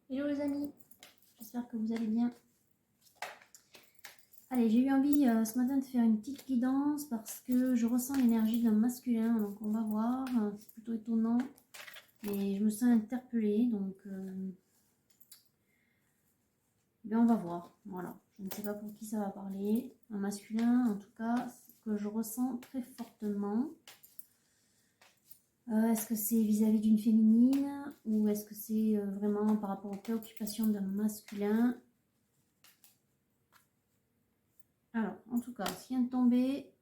Hello les amis, j'espère que vous allez bien. Allez, j'ai eu envie ce matin de faire une petite guidance parce que je ressens l'énergie d'un masculin, donc on va voir, c'est plutôt étonnant, mais je me sens interpellée, donc on va voir, voilà. Je ne sais pas pour qui ça va parler, un masculin en tout cas, que je ressens très fortement. Est-ce que c'est vis-à-vis d'une féminine ou est-ce que c'est vraiment par rapport aux préoccupations d'un masculin? Alors, en tout cas, ce qui vient de tomber,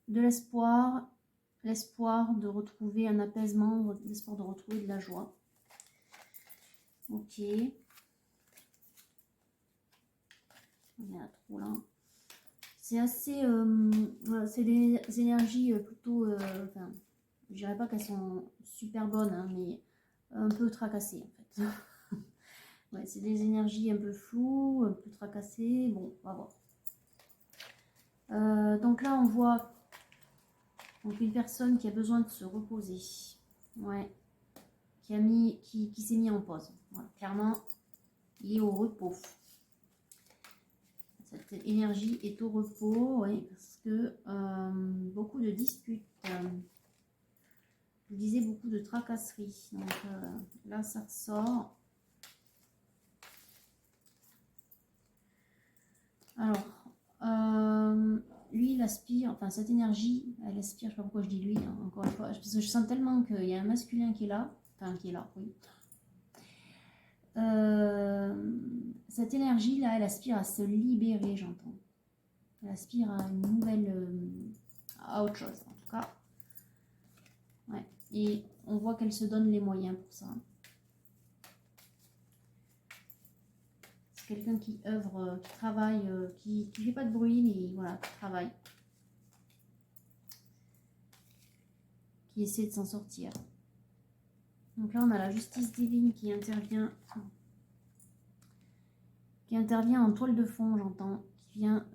de l'espoir, l'espoir de retrouver un apaisement, l'espoir de retrouver de la joie. Ok. On est à trop là. C'est assez... c'est des énergies plutôt... enfin, je dirais pas qu'elles sont super bonnes, hein, mais un peu tracassées en fait. Ouais, c'est des énergies un peu floues, un peu tracassées. Bon, on va voir. Donc là, on voit donc une personne qui a besoin de se reposer. Ouais. Qui s'est mis en pause. Voilà. Clairement, il est au repos. Cette énergie est au repos, oui, parce que beaucoup de disputes. Je vous disais beaucoup de tracasseries. Donc là, ça ressort. Alors, lui, il aspire, enfin cette énergie, elle aspire, je ne sais pas pourquoi je dis lui, hein, encore une fois, parce que je sens tellement qu'il y a un masculin qui est là, enfin qui est là, oui. Cette énergie-là, elle aspire à se libérer, j'entends. Elle aspire à une nouvelle, à autre chose, en tout cas. Ouais. Et on voit qu'elle se donne les moyens pour ça. C'est quelqu'un qui œuvre, qui travaille, qui fait pas de bruit, mais voilà, qui travaille. Qui essaie de s'en sortir. Donc là, on a la justice divine qui intervient en toile de fond, j'entends, qui vient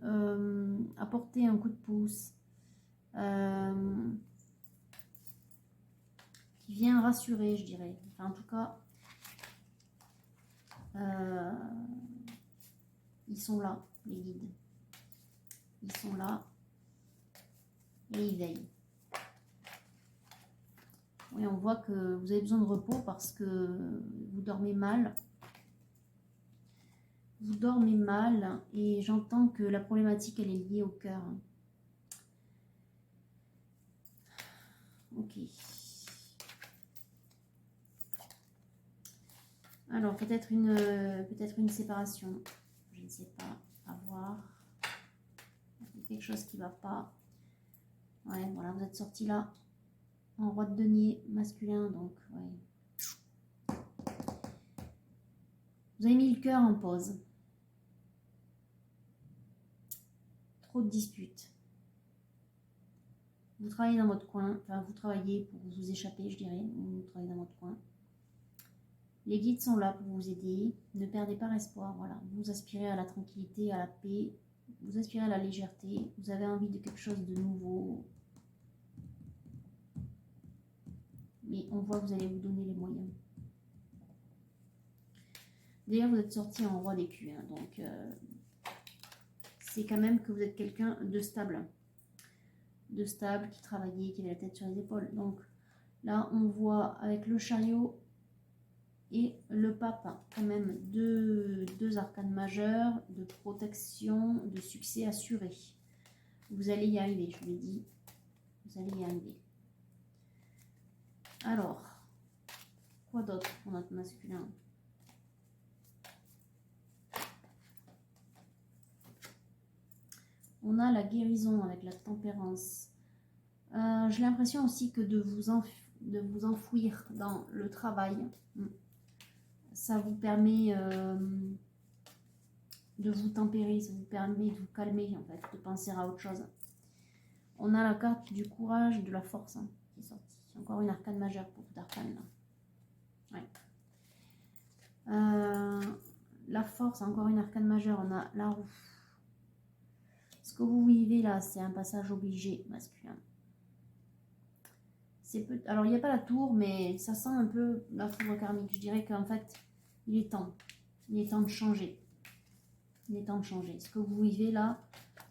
apporter un coup de pouce, qui vient rassurer, je dirais. Enfin, en tout cas, ils sont là, les guides. Ils sont là et ils veillent. Oui, on voit que vous avez besoin de repos parce que vous dormez mal. Vous dormez mal et j'entends que la problématique, elle est liée au cœur. Ok. Alors, peut-être une séparation. Je ne sais pas. À voir. Il y a quelque chose qui ne va pas. Ouais, voilà, vous êtes sorti là. En roi de denier masculin, donc, ouais. Vous avez mis le cœur en pause. Trop de disputes. Vous travaillez dans votre coin. Enfin, vous travaillez pour vous échapper, je dirais. Vous travaillez dans votre coin. Les guides sont là pour vous aider. Ne perdez pas espoir. Voilà. Vous aspirez à la tranquillité, à la paix. Vous aspirez à la légèreté. Vous avez envie de quelque chose de nouveau. Mais on voit que vous allez vous donner les moyens. D'ailleurs, vous êtes sorti en roi d'écu. Hein, donc, c'est quand même que vous êtes quelqu'un de stable. De stable, qui travaillait, qui avait la tête sur les épaules. Donc, là, on voit avec le chariot et le pape, quand même, deux arcanes majeures de protection, de succès assuré. Vous allez y arriver, je vous l'ai dit. Vous allez y arriver. Alors, quoi d'autre pour notre masculin? On a la guérison avec la tempérance. J'ai l'impression aussi que de vous enfouir dans le travail, ça vous permet de vous tempérer, ça vous permet de vous calmer, en fait, de penser à autre chose. On a la carte du courage, de la force, hein, qui est sortie. Encore une arcane majeure pour tout arcane, là. Ouais. La force, encore une arcane majeure. On a la roue. Ce que vous vivez là, c'est un passage obligé masculin. Alors, il n'y a pas la tour, mais ça sent un peu la foudre karmique. Je dirais qu'en fait, Il est temps. Il est temps de changer. Il est temps de changer. Ce que vous vivez là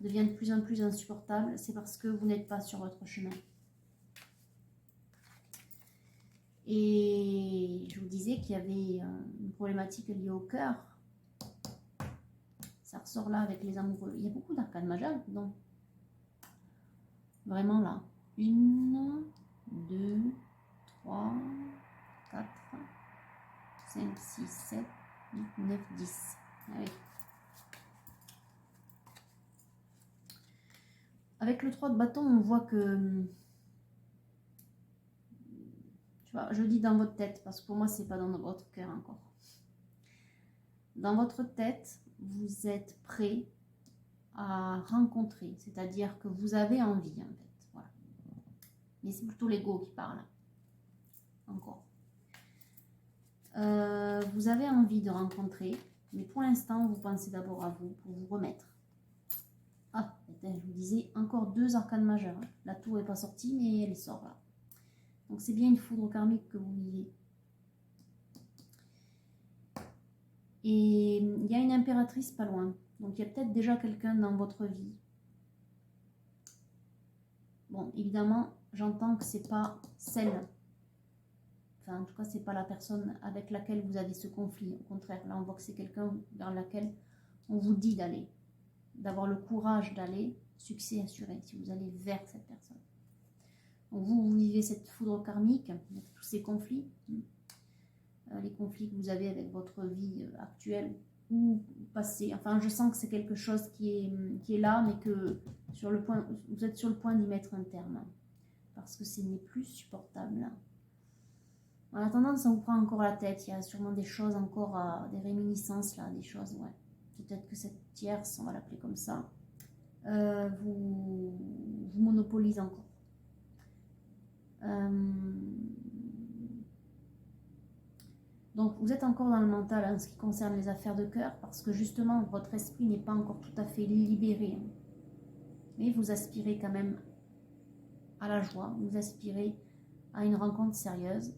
devient de plus en plus insupportable. C'est parce que vous n'êtes pas sur votre chemin. Et je vous disais qu'il y avait une problématique liée au cœur. Ça ressort là avec les amoureux. Il y a beaucoup d'arcades majeures, donc vraiment là. 1, 2, 3, 4, 5, 6, 7, 8, 9, 10. Ah oui. Avec le 3 de bâton, on voit que... Tu vois, je dis dans votre tête, parce que pour moi, c'est pas dans votre cœur encore. Dans votre tête, vous êtes prêt à rencontrer, c'est-à-dire que vous avez envie, en fait. Voilà. Mais c'est plutôt l'ego qui parle. Encore. Vous avez envie de rencontrer, mais pour l'instant, vous pensez d'abord à vous, pour vous remettre. Ah, je vous disais, encore 2 arcanes majeures. La tour n'est pas sortie, mais elle sort là. Donc c'est bien une foudre karmique que vous vivez. Et il y a une impératrice pas loin. Donc il y a peut-être déjà quelqu'un dans votre vie. Bon, évidemment, j'entends que c'est pas celle. Enfin, en tout cas, c'est pas la personne avec laquelle vous avez ce conflit. Au contraire, là, on voit que c'est quelqu'un vers laquelle on vous dit d'aller. D'avoir le courage d'aller, succès assuré, si vous allez vers cette personne. Donc vous vivez cette foudre karmique, avec tous ces conflits, les conflits que vous avez avec votre vie actuelle ou passée. Enfin, je sens que c'est quelque chose qui est là, mais que vous êtes sur le point d'y mettre un terme, parce que ce n'est plus supportable. En attendant, ça vous prend encore la tête, il y a sûrement des choses encore, des réminiscences là, des choses, ouais. Peut-être que cette tierce, on va l'appeler comme ça, vous monopolise encore. Donc vous êtes encore dans le mental en ce qui concerne les affaires de cœur, parce que justement votre esprit n'est pas encore tout à fait libéré. Mais vous aspirez quand même à la joie, vous aspirez à une rencontre sérieuse,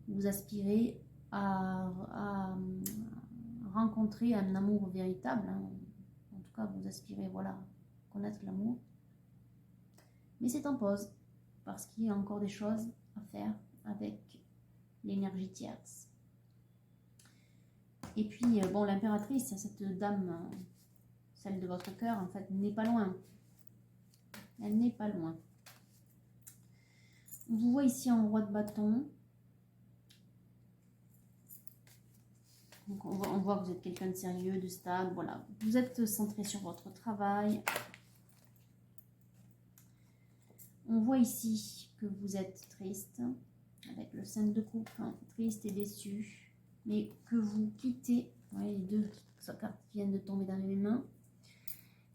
vous aspirez à rencontrer un amour véritable. En tout cas, vous aspirez, voilà, connaître l'amour. Mais c'est en pause, parce qu'il y a encore des choses à faire avec l'énergie tierce. Et puis, bon, l'impératrice, cette dame, celle de votre cœur, en fait, n'est pas loin. Elle n'est pas loin. On vous voit ici en roi de bâton. Donc on voit que vous êtes quelqu'un de sérieux, de stable, voilà. Vous êtes centré sur votre travail. On voit ici que vous êtes triste, avec le 5 de coupe, hein, triste et déçu, mais que vous quittez, ouais, les 2 cartes viennent de tomber dans les mains,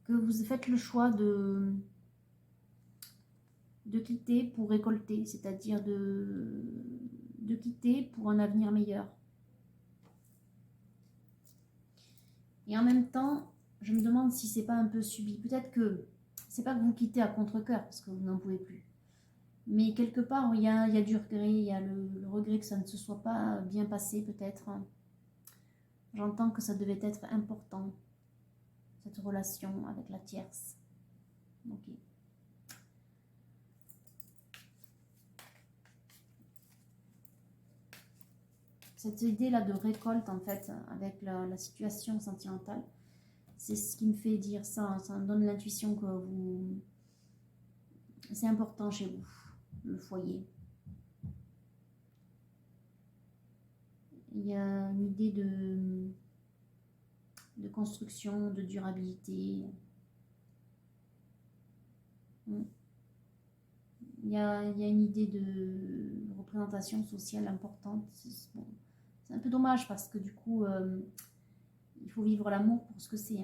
que vous faites le choix de quitter pour récolter, c'est-à-dire de quitter pour un avenir meilleur. Et en même temps, je me demande si c'est pas un peu subi. Peut-être que c'est pas que vous quittez à contre-cœur parce que vous n'en pouvez plus. Mais quelque part, il y a du regret, il y a le regret que ça ne se soit pas bien passé peut-être. J'entends que ça devait être important, cette relation avec la tierce. Ok. Cette idée-là de récolte, en fait, avec la situation sentimentale, c'est ce qui me fait dire ça. Ça me donne l'intuition que c'est important chez vous, le foyer. Il y a une idée de construction, de durabilité. Il y a une idée de représentation sociale importante. Bon, c'est un peu dommage parce que du coup, il faut vivre l'amour pour ce que c'est.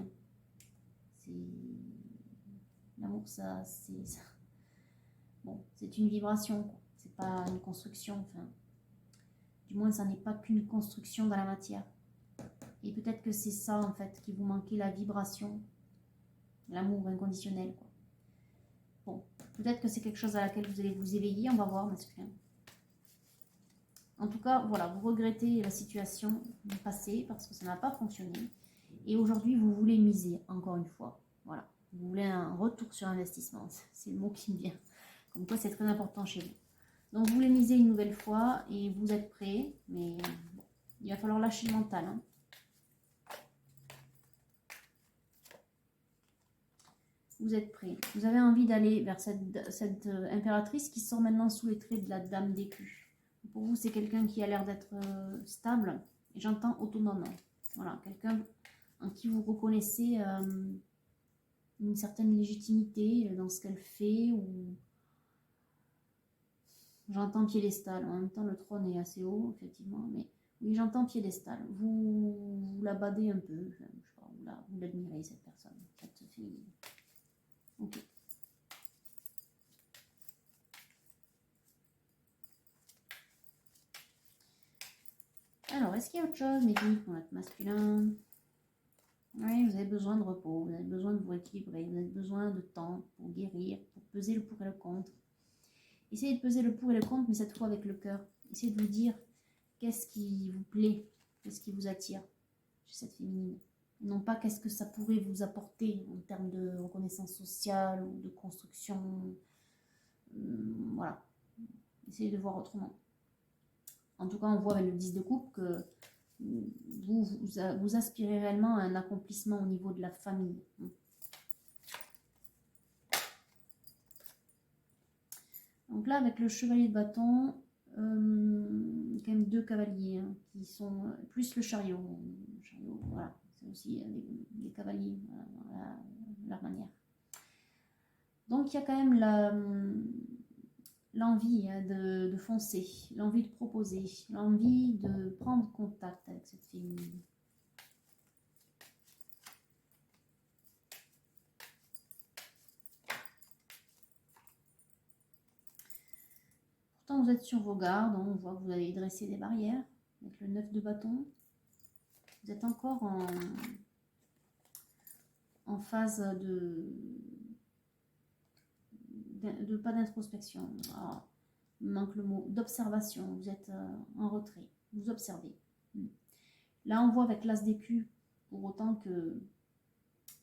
L'amour, ça, c'est bon, c'est une vibration, c'est pas une construction. Enfin, du moins, ça n'est pas qu'une construction dans la matière. Et peut-être que c'est ça, en fait, qui vous manquait, la vibration, l'amour inconditionnel, quoi. Bon, peut-être que c'est quelque chose à laquelle vous allez vous éveiller, on va voir, masculin. En tout cas, voilà, vous regrettez la situation passée parce que ça n'a pas fonctionné. Et aujourd'hui, vous voulez miser, encore une fois. Voilà, vous voulez un retour sur investissement. C'est le mot qui me vient. Comme quoi, c'est très important chez vous. Donc, vous voulez miser une nouvelle fois et vous êtes prêt. Mais bon, il va falloir lâcher le mental. Hein. Vous êtes prêt. Vous avez envie d'aller vers cette impératrice qui sort maintenant sous les traits de la dame d'écu. Pour vous, c'est quelqu'un qui a l'air d'être stable. Et j'entends autonome. Voilà, quelqu'un en qui vous reconnaissez une certaine légitimité dans ce qu'elle fait. Ou j'entends piédestal. En même temps, le trône est assez haut, effectivement. Mais oui, j'entends piédestal. Vous la badez un peu. Je sais pas, vous l'admirez, cette personne. Cette féminine. Ok. Alors, est-ce qu'il y a autre chose, mes filles, pour notre masculin? Oui, vous avez besoin de repos, vous avez besoin de vous équilibrer, vous avez besoin de temps pour guérir, pour peser le pour et le contre. Essayez de peser le pour et le contre, mais cette fois avec le cœur. Essayez de vous dire qu'est-ce qui vous plaît, qu'est-ce qui vous attire chez cette féminine. Non pas qu'est-ce que ça pourrait vous apporter en termes de reconnaissance sociale ou de construction. Voilà. Essayez de voir autrement. En tout cas, on voit avec le 10 de coupe que vous aspirez réellement à un accomplissement au niveau de la famille. Donc là, avec le chevalier de bâton, quand même 2 cavaliers hein, qui sont plus le chariot. Le chariot, voilà, c'est aussi des cavaliers voilà, leur manière. Donc il y a quand même l'envie hein, de foncer, l'envie de proposer, l'envie de prendre contact avec cette féminine. Pourtant vous êtes sur vos gardes, on voit que vous avez dressé des barrières avec le 9 de bâton. Vous êtes encore en phase pas d'introspection. Ah, manque le mot d'observation. Vous êtes en retrait. Vous observez. Là, on voit avec l'as d'écu, pour autant que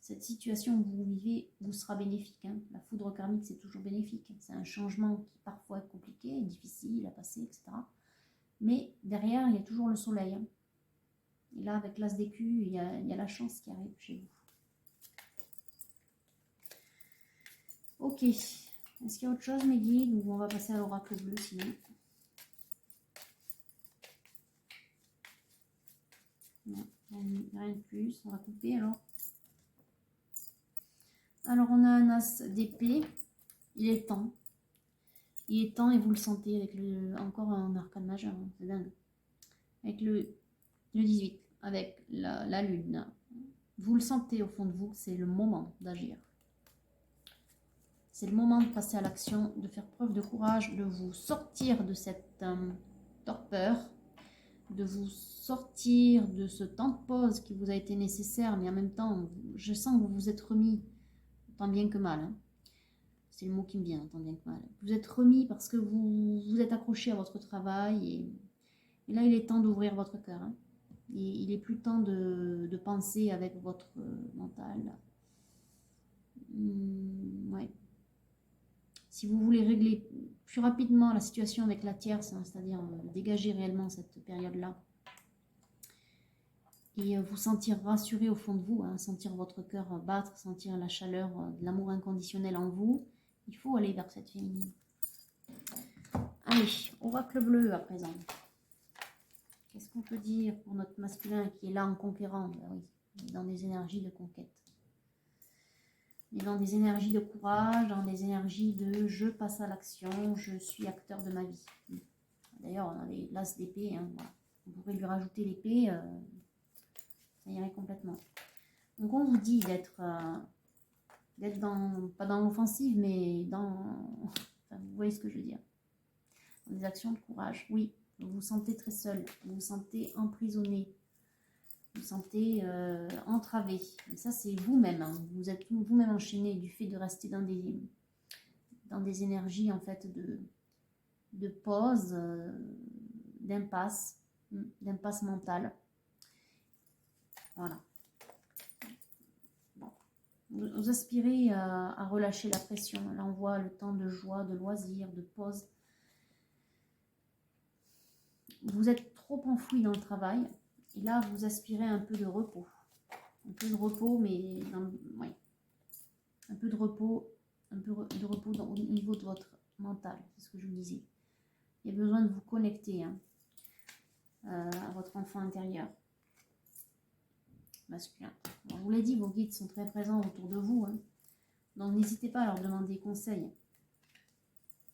cette situation que vous vivez vous sera bénéfique. Hein. La foudre karmique, c'est toujours bénéfique. C'est un changement qui parfois est compliqué, difficile à passer, etc. Mais derrière, il y a toujours le soleil. Hein. Et là, avec l'as d'écu, il y a la chance qui arrive chez vous. Ok. Est-ce qu'il y a autre chose, mes guides, ou on va passer à l'oracle bleu sinon? Non, rien de plus. On va couper alors. Alors, on a un as d'épée. Il est temps. Il est temps et vous le sentez avec encore un arcane majeur. Hein, c'est dingue. Avec le 18, avec la lune. Vous le sentez au fond de vous, c'est le moment d'agir. C'est le moment de passer à l'action, de faire preuve de courage, de vous sortir de cette torpeur, de vous sortir de ce temps de pause qui vous a été nécessaire, mais en même temps, je sens que vous vous êtes remis, tant bien que mal. Hein. C'est le mot qui me vient, tant bien que mal. Vous êtes remis parce que vous êtes accroché à votre travail et là, il est temps d'ouvrir votre cœur. Hein. Et il est plus temps de penser avec votre mental. Ouais. Si vous voulez régler plus rapidement la situation avec la tierce, hein, c'est-à-dire dégager réellement cette période-là, et vous sentir rassuré au fond de vous, hein, sentir votre cœur battre, sentir la chaleur de l'amour inconditionnel en vous, il faut aller vers cette féminine. Allez, oracle bleu à présent. Qu'est-ce qu'on peut dire pour notre masculin qui est là en conquérant? Ben oui, il est dans des énergies de conquête. Il est dans des énergies de courage, dans des énergies de je passe à l'action, je suis acteur de ma vie. D'ailleurs, on a l'as d'épée, hein, voilà. On pourrait lui rajouter l'épée, ça irait complètement. Donc on vous dit d'être pas dans l'offensive, mais dans... Enfin, vous voyez ce que je veux dire. Dans des actions de courage, oui. Vous vous sentez très seul, vous vous sentez emprisonné, vous vous sentez entravé. Et ça, c'est vous-même. Hein. Vous êtes vous-même enchaîné du fait de rester dans des énergies en fait de pause, d'impasse mentale. Voilà. Bon. Vous aspirez à relâcher la pression. Là, on voit le temps de joie, de loisir, de pause. Vous êtes trop enfoui dans le travail. Et là, vous aspirez un peu de repos. Un peu de repos, mais oui. Un peu de repos, au niveau de votre mental. C'est ce que je vous disais. Il y a besoin de vous connecter à votre enfant intérieur masculin. Alors, je vous l'ai dit, vos guides sont très présents autour de vous. Hein. Donc, n'hésitez pas à leur demander conseil.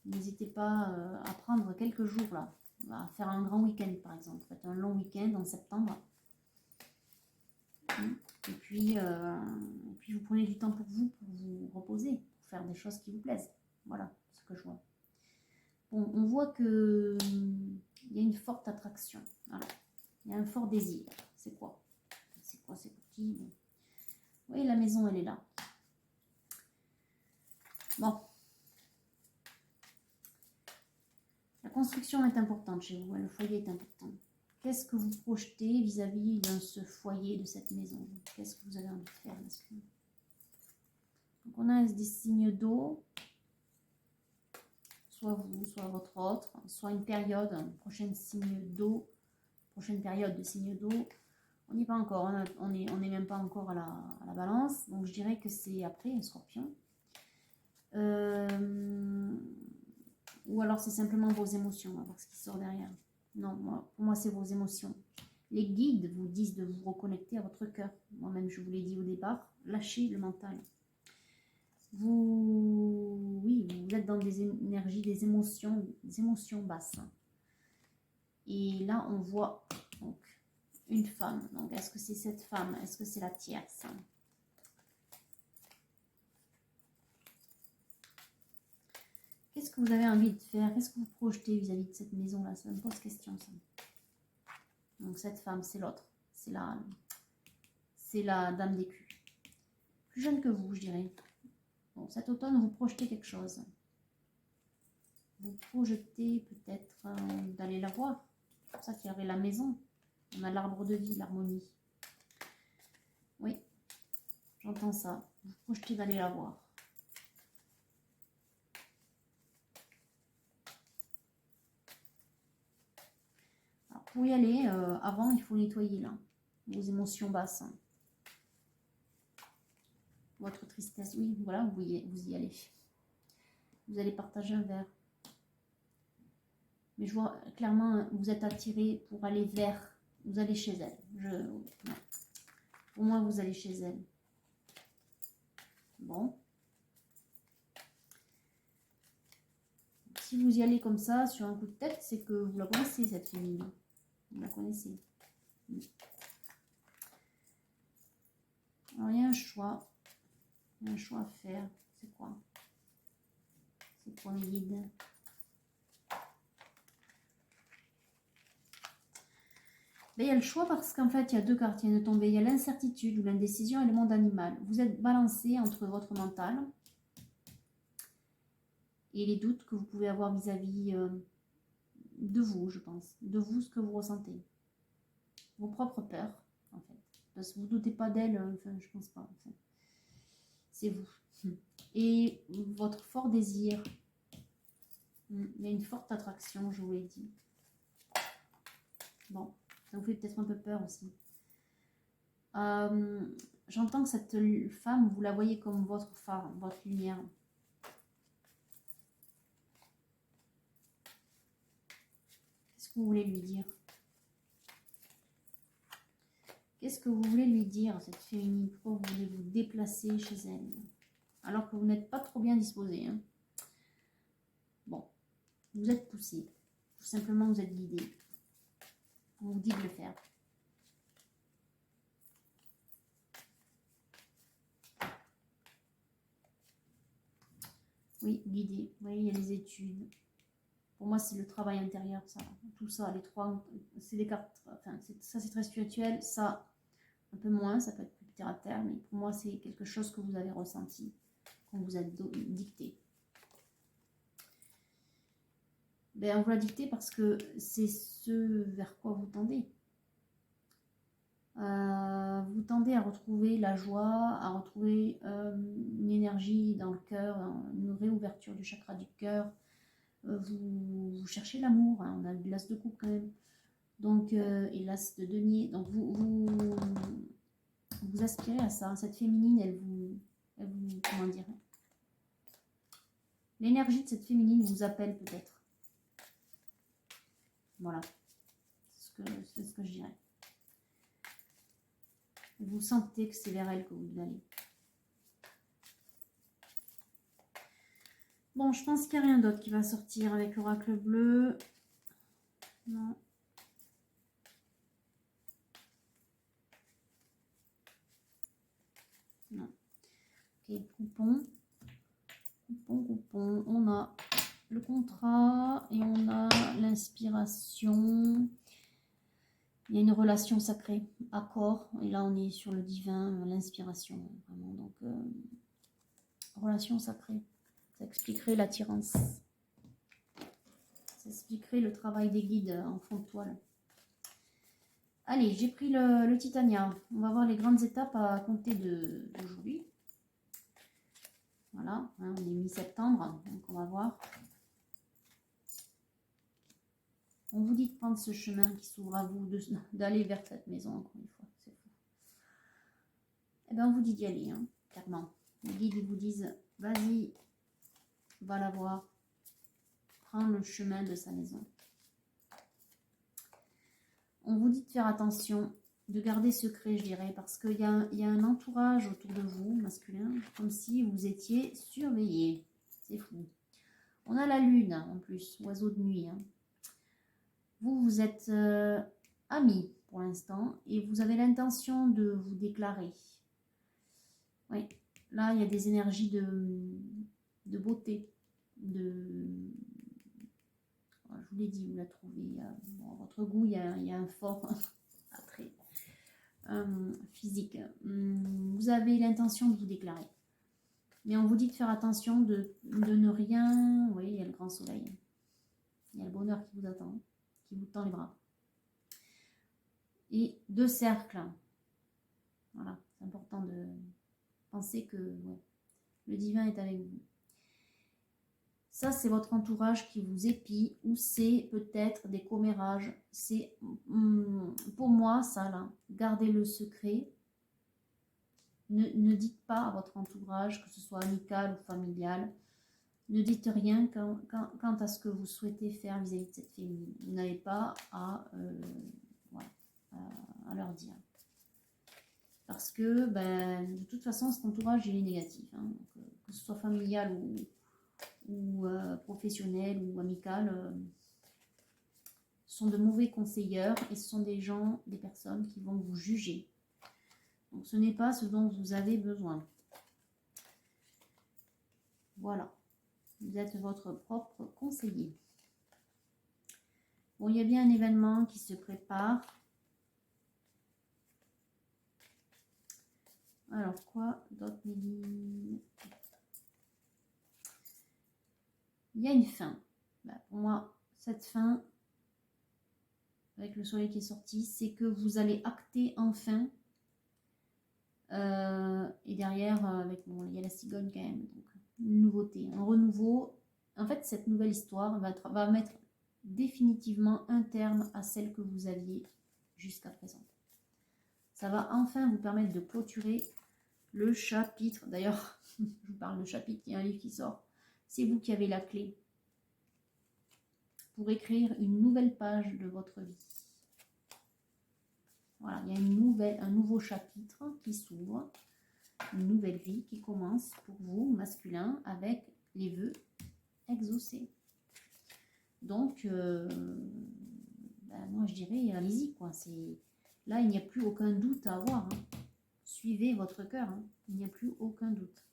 N'hésitez pas à prendre quelques jours là. À faire un grand week-end par exemple. Faites un long week-end en septembre. Et puis vous prenez du temps pour vous reposer, pour faire des choses qui vous plaisent. Voilà ce que je vois. Bon, on voit que il y a une forte attraction. Voilà. Il y a un fort désir. C'est quoi? C'est quoi? C'est qui? Bon. Vous voyez, la maison, elle est là. Bon. La construction est importante chez vous. Le foyer est important. Qu'est-ce que vous projetez vis-à-vis de ce foyer, de cette maison? Qu'est-ce que vous avez envie de faire? Donc on a des signes d'eau, soit vous, soit votre autre, soit une période, une prochaine signe d'eau, prochaine période de signes d'eau. On n'y est pas encore, on n'est même pas encore à la balance, donc je dirais que c'est après un scorpion. Ou alors c'est simplement vos émotions, on va voir ce qui sort derrière. Non, pour moi c'est vos émotions. Les guides vous disent de vous reconnecter à votre cœur. Moi-même je vous l'ai dit au départ, lâchez le mental. Vous êtes dans des énergies, des émotions basses. Et là on voit donc une femme. Donc est-ce que c'est cette femme? Est-ce que c'est la tierce? Qu'est-ce que vous avez envie de faire? Qu'est-ce que vous projetez vis-à-vis de cette maison-là? Ça me pose question, ça. Donc, cette femme, c'est l'autre. C'est la dame d'écu. Plus jeune que vous, je dirais. Bon, cet automne, vous projetez quelque chose. Vous projetez peut-être d'aller la voir. C'est pour ça qu'il y avait la maison. On a l'arbre de vie, l'harmonie. Oui, j'entends ça. Vous projetez d'aller la voir. Pour y aller, avant, il faut nettoyer là, vos émotions basses. Votre tristesse, oui, voilà, vous y allez. Vous allez partager un verre. Mais je vois clairement, vous êtes attiré pour aller vers, vous allez chez elle. Non. Pour moi, vous allez chez elle. Bon. Si vous y allez comme ça, sur un coup de tête, c'est que vous la connaissez, cette féminine. Vous la connaissez. Alors, il y a un choix. Il y a un choix à faire. C'est quoi? C'est quoi mes guides? Ben, il y a le choix parce qu'en fait, il y a deux cartes qui viennent de tomber. Il y a l'incertitude ou l'indécision et le monde animal. Vous êtes balancé entre votre mental et les doutes que vous pouvez avoir vis-à-vis de vous, je pense. De vous, ce que vous ressentez. Vos propres peurs, en fait. Parce que vous ne doutez pas d'elle, enfin, je pense pas. Enfin, c'est vous. Et votre fort désir. Il y a une forte attraction, je vous l'ai dit. Bon, ça vous fait peut-être un peu peur aussi. J'entends que cette femme, vous la voyez comme votre phare, votre lumière. Qu'est-ce que vous voulez lui dire? Qu'est-ce que vous voulez lui dire, cette féminine? Pourquoi vous voulez vous déplacer chez elle? Alors que vous n'êtes pas trop bien disposé. Hein. Bon, vous êtes poussé. Tout simplement, vous êtes guidé. On vous dit de le faire. Oui, guidé. Vous voyez, il y a les études. Pour moi, c'est le travail intérieur, ça. Tout ça, les trois, c'est des cartes. Enfin, ça, c'est très spirituel. Ça, un peu moins. Ça peut être plus terre à terre. Mais pour moi, c'est quelque chose que vous avez ressenti. Qu'on vous a dicté. Ben, on vous l'a dicté parce que c'est ce vers quoi vous tendez. Vous tendez à retrouver la joie, à retrouver une énergie dans le cœur, une réouverture du chakra du cœur. Vous cherchez l'amour, hein, on a l'as de coupe quand même. Donc, et l'as de denier. Donc, vous aspirez à ça. Cette féminine, elle vous comment dire, l'énergie de cette féminine vous appelle peut-être. Voilà, c'est ce que je dirais. Vous sentez que c'est vers elle que vous devez aller. Bon, je pense qu'il n'y a rien d'autre qui va sortir avec l'oracle bleu. Non. Non. Ok, coupon. Coupon. On a le contrat et on a l'inspiration. Il y a une relation sacrée, accord. Et là, on est sur le divin, l'inspiration. Vraiment, donc, relation sacrée. Ça expliquerait l'attirance. Ça expliquerait le travail des guides en fond de toile. Allez, j'ai pris le Titania. On va voir les grandes étapes à compter d'aujourd'hui. Voilà, hein, on est mi-septembre, donc on va voir. On vous dit de prendre ce chemin qui s'ouvre à vous, d'aller vers cette maison, encore une fois. C'est fou. Eh bien, on vous dit d'y aller, hein, clairement. Les guides, ils vous disent, vas-y, va la voir. Prends le chemin de sa maison. On vous dit de faire attention, de garder secret, je dirais, parce qu'il y a un entourage autour de vous, masculin, comme si vous étiez surveillé. C'est fou. On a la lune, en plus, oiseau de nuit. Hein. Vous êtes amis pour l'instant et vous avez l'intention de vous déclarer. Oui, là, il y a des énergies de beauté, je vous l'ai dit, vous la trouvez, bon, votre goût, il y a un fort attrait physique. Vous avez l'intention de vous déclarer. Mais on vous dit de faire attention de ne rien... Oui, il y a le grand soleil. Il y a le bonheur qui vous attend, qui vous tend les bras. Et 2 cercles. Voilà, c'est important de penser que ouais, le divin est avec vous. Ça, c'est votre entourage qui vous épie ou c'est peut-être des commérages. C'est pour moi, ça là, gardez le secret. Ne dites pas à votre entourage, que ce soit amical ou familial, ne dites rien quant à ce que vous souhaitez faire vis-à-vis de cette féminine. Vous n'avez pas à leur dire. Parce que, ben, de toute façon, cet entourage, il est négatif. Hein. Donc, que ce soit familial ou professionnel ou amical, ce sont de mauvais conseilleurs et ce sont des gens, des personnes qui vont vous juger. Donc, ce n'est pas ce dont vous avez besoin. Voilà. Vous êtes votre propre conseiller. Bon, il y a bien un événement qui se prépare. Alors, quoi d'autre, Méline? Il y a une fin. Pour moi, cette fin, avec le soleil qui est sorti, c'est que vous allez acter enfin. Et derrière, il y a la cigogne quand même. Donc, une nouveauté, un renouveau. En fait, cette nouvelle histoire va mettre définitivement un terme à celle que vous aviez jusqu'à présent. Ça va enfin vous permettre de clôturer le chapitre. D'ailleurs, je vous parle de chapitre, il y a un livre qui sort. C'est vous qui avez la clé pour écrire une nouvelle page de votre vie. Voilà, il y a un nouveau chapitre qui s'ouvre, une nouvelle vie qui commence pour vous, masculin, avec les vœux exaucés. Donc, moi je dirais, allez-y, quoi. Là, il n'y a plus aucun doute à avoir. Hein. Suivez votre cœur, hein. Il n'y a plus aucun doute.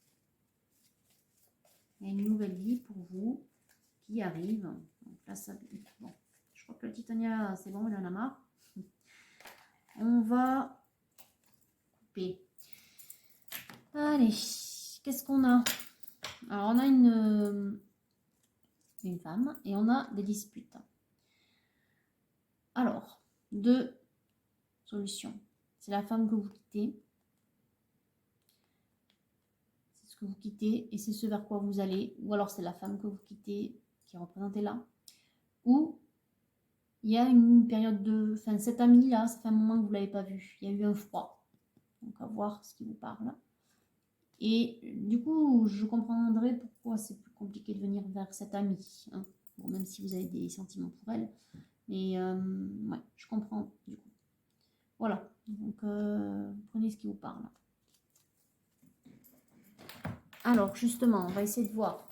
Il y a une nouvelle vie pour vous qui arrive. Donc là, bon, je crois que le Titania, c'est bon, il en a marre. On va couper. Allez, qu'est-ce qu'on a? Alors, on a une femme, et on a des disputes. Alors, deux solutions. C'est la femme que vous quittez. C'est ce que vous quittez et c'est ce vers quoi vous allez. Ou alors c'est la femme que vous quittez qui est représentée là. Ou il y a une période de... Enfin, cet ami-là, ça fait un moment que vous ne l'avez pas vu. Il y a eu un froid. Donc, à voir ce qui vous parle. Et du coup, je comprendrai pourquoi c'est plus compliqué de venir vers cet ami. Hein. Bon, même si vous avez des sentiments pour elle. Mais ouais, je comprends du coup. Voilà, donc prenez ce qui vous parle. Alors justement, on va essayer de voir,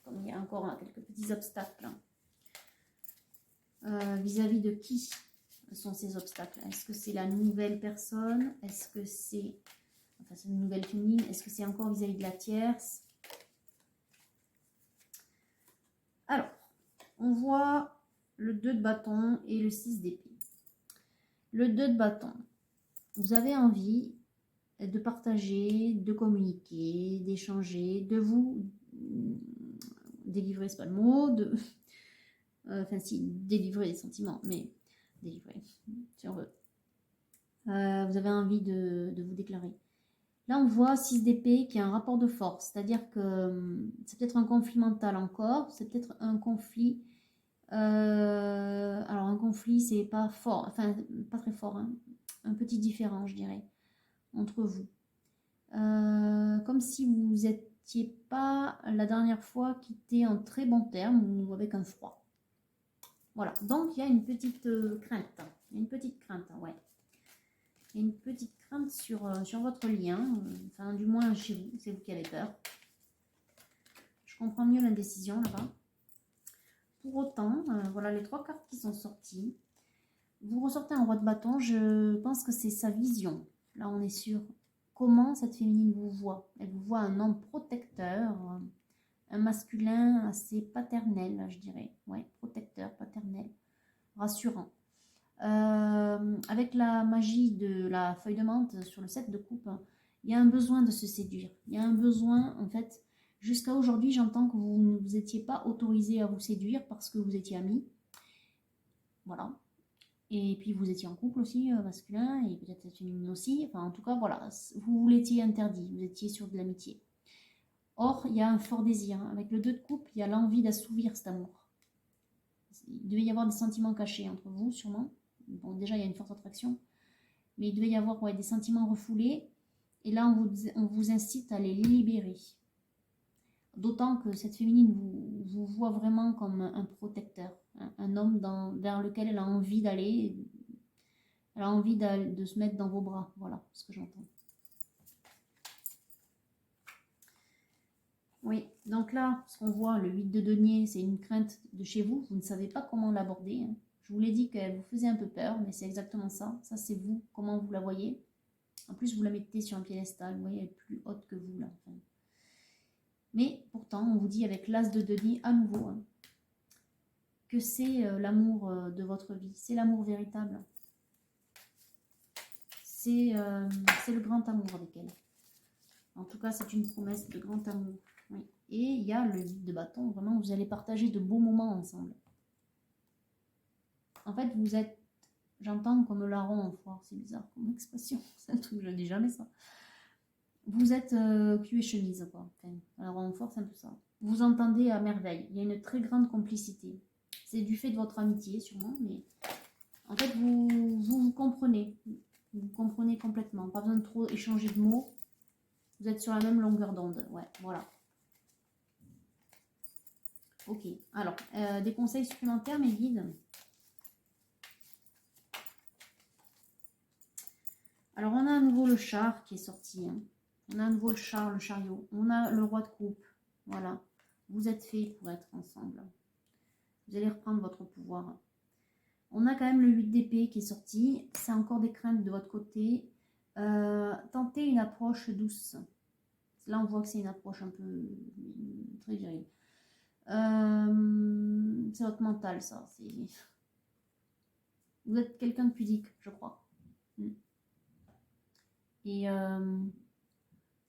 comme il y a encore quelques petits obstacles. Vis-à-vis de qui sont ces obstacles? Est-ce que c'est la nouvelle personne? Est-ce que c'est... Enfin, c'est une nouvelle féminine. Est-ce que c'est encore vis-à-vis de la tierce? Alors, on voit le 2 de bâton et le 6 d'épée. Le 2 de bâton, vous avez envie de partager, de communiquer, d'échanger, de vous délivrer, c'est pas le mot, de... enfin si, délivrer les sentiments, mais délivrer, si on veut. Vous avez envie de vous déclarer. Là, on voit 6 d'épée qui a un rapport de force, c'est-à-dire que c'est peut-être un conflit mental encore, c'est peut-être un conflit... alors, un conflit, c'est pas fort, enfin, pas très fort, hein, un petit différent, je dirais, entre vous. Comme si vous n'étiez pas la dernière fois quitté en très bon terme ou avec un froid. Voilà, donc il y a une petite crainte. Il y a une petite crainte, ouais. Il y a une petite crainte sur votre lien, enfin du moins chez vous, c'est vous qui avez peur. Je comprends mieux l'indécision là-bas. Pour autant, voilà les 3 cartes qui sont sorties. Vous ressortez un roi de bâton, je pense que c'est sa vision. Là, on est sur comment cette féminine vous voit. Elle vous voit un homme protecteur, un masculin assez paternel, je dirais. Ouais, protecteur, paternel, rassurant. Avec la magie de la feuille de menthe sur le 7 de coupe, il y a un besoin de se séduire. Il y a un besoin, en fait, jusqu'à aujourd'hui, j'entends que vous ne vous étiez pas autorisé à vous séduire parce que vous étiez amis. Voilà. Et puis vous étiez en couple aussi, masculin, et peut-être féminine aussi. Enfin, en tout cas, voilà, vous l'étiez interdit, vous étiez sur de l'amitié. Or, il y a un fort désir. Avec le 2 de coupe, il y a l'envie d'assouvir cet amour. Il devait y avoir des sentiments cachés entre vous, sûrement. Bon, déjà, il y a une forte attraction. Mais il devait y avoir des sentiments refoulés. Et là, on vous incite à les libérer. D'autant que cette féminine vous voit vraiment comme un protecteur. Un homme vers lequel elle a envie d'aller. Elle a envie de se mettre dans vos bras. Voilà ce que j'entends. Oui, donc là, ce qu'on voit, le 8 de denier, c'est une crainte de chez vous. Vous ne savez pas comment l'aborder. Hein. Je vous l'ai dit qu'elle vous faisait un peu peur, mais c'est exactement ça. Ça, c'est vous, comment vous la voyez. En plus, vous la mettez sur un piédestal. Vous voyez, elle est plus haute que vous, là. Enfin. Mais pourtant, on vous dit avec l'as de denier, à nouveau, hein, que c'est l'amour de votre vie. C'est l'amour véritable. C'est le grand amour avec elle. En tout cas, c'est une promesse de grand amour. Oui. Et il y a le 8 de bâton. Vraiment, vous allez partager de beaux moments ensemble. En fait, vous êtes, j'entends comme larron en foire. C'est bizarre comme expression. C'est un truc, je ne dis jamais ça. Vous êtes cul et chemise, quoi. Enfin, larron en foire, c'est un peu ça. Vous entendez à merveille. Il y a une très grande complicité. C'est du fait de votre amitié, sûrement, mais en fait, vous comprenez. Vous comprenez complètement. Pas besoin de trop échanger de mots. Vous êtes sur la même longueur d'onde. Ouais, voilà. Ok. Alors, des conseils supplémentaires, mes guides. Alors, on a à nouveau le char qui est sorti. Hein. On a à nouveau le char, le chariot. On a le roi de coupe. Voilà. Vous êtes fait pour être ensemble. Vous allez reprendre votre pouvoir. On a quand même le 8 d'épée qui est sorti. C'est encore des craintes de votre côté. Tentez une approche douce. Là, on voit que c'est une approche un peu très virile. C'est votre mental, ça. Vous êtes quelqu'un de pudique, je crois. Et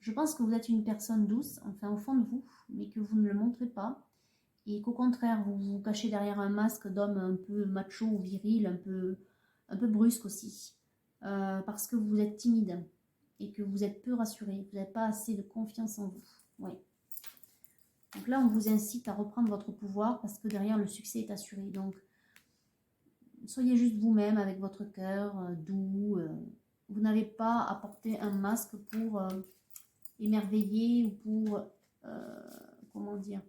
je pense que vous êtes une personne douce, enfin au fond de vous, mais que vous ne le montrez pas. et qu'au contraire, vous vous cachez derrière un masque d'homme un peu macho ou viril, un peu brusque aussi, parce que vous êtes timide et que vous êtes peu rassuré, vous n'avez pas assez de confiance en vous. Oui. Donc là, on vous incite à reprendre votre pouvoir parce que derrière, le succès est assuré. Donc, soyez juste vous-même avec votre cœur doux. Vous n'avez pas à porter un masque pour émerveiller ou pour, comment dire,